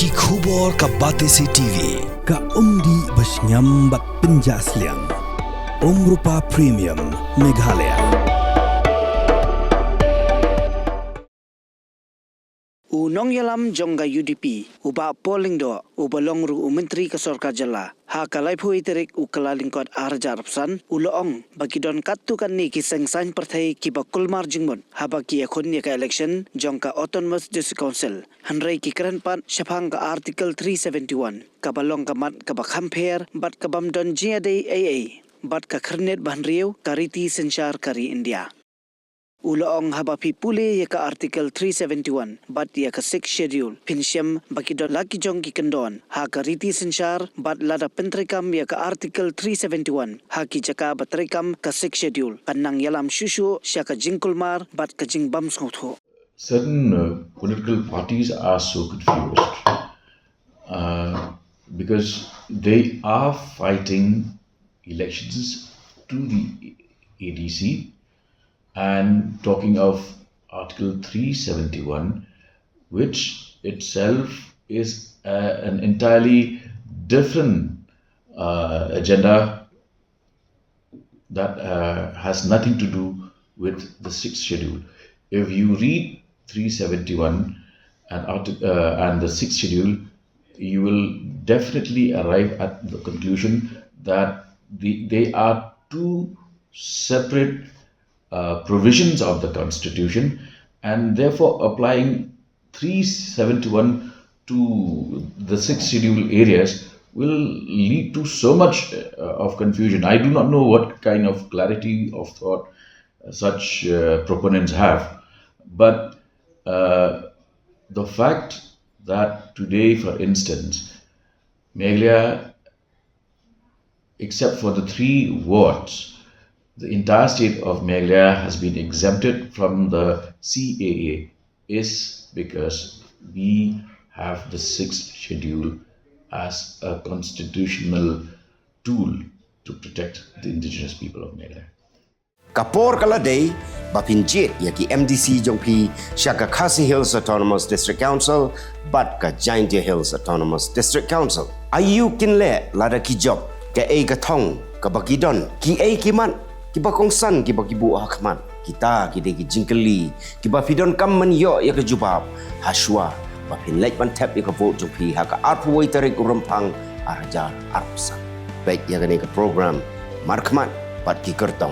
Ki khubor ka Batesi TV ka umdi basnyam bat penjaslian. Rupa Premium Meghalaya. Unong yalam jongga UDP uba polling do uba longru menteri ke sorka jala ha kalai phui terik ukala lingkot arjar psan uloong bagi don katukan ni ki Seng Saiñpyrthei Kiba kulmar jingmon ha bagi Ïakhun ka election jongka autonomous district council hanrei ki Kren pan syapang ka article 371 ka balong ka mat ka bakhamper bat ka bam don jiade AA bat ka kernet banriu kariti sensyar kari India. Uloong habapi pule ya ka artikel 371 bat ya ka 6 schedule pinsyam baki dot laki jong ki kendon ha ka riti sensyar bat lada pentrikam ya ka artikel 371 ha ki jaka batrikam ka 6 schedule kanang yalam shushu sya ka jingkulmar bat ka jingbam sotho. Certain political parties are so confused because they are fighting elections to the ADC and talking of Article 371, which itself is an entirely different agenda that has nothing to do with the 6th schedule. If you read 371 and the 6th schedule, you will definitely arrive at the conclusion that they are two separate provisions of the Constitution, and therefore applying 371 to the 6th schedule areas will lead to so much of confusion. I do not know what kind of clarity of thought such proponents have, but the fact that today, for instance, Meghalaya, except for the 3 wards, the entire state of Meghalaya has been exempted from the CAA is because we have the 6th schedule as a constitutional tool to protect the indigenous people of Meghalaya. Kapor kaladei bapinjit yaki MDC jongpi syaka Khasi Hills Autonomous District Council bat ka Saiñpyrthei Hills Autonomous District Council. Ayu kinle lada ki job ke ei ka thong ka bakidon ki ei kiman kiba kongsan kiba kibu hakman kita kide ki jingkeli kiba fidon kam man yo ya ke jubab haswa bapin lek ban tap ya ke vote jongpi haka arpoi tarik urampang arjar arpsan baik ya ke program markman pat ki kertong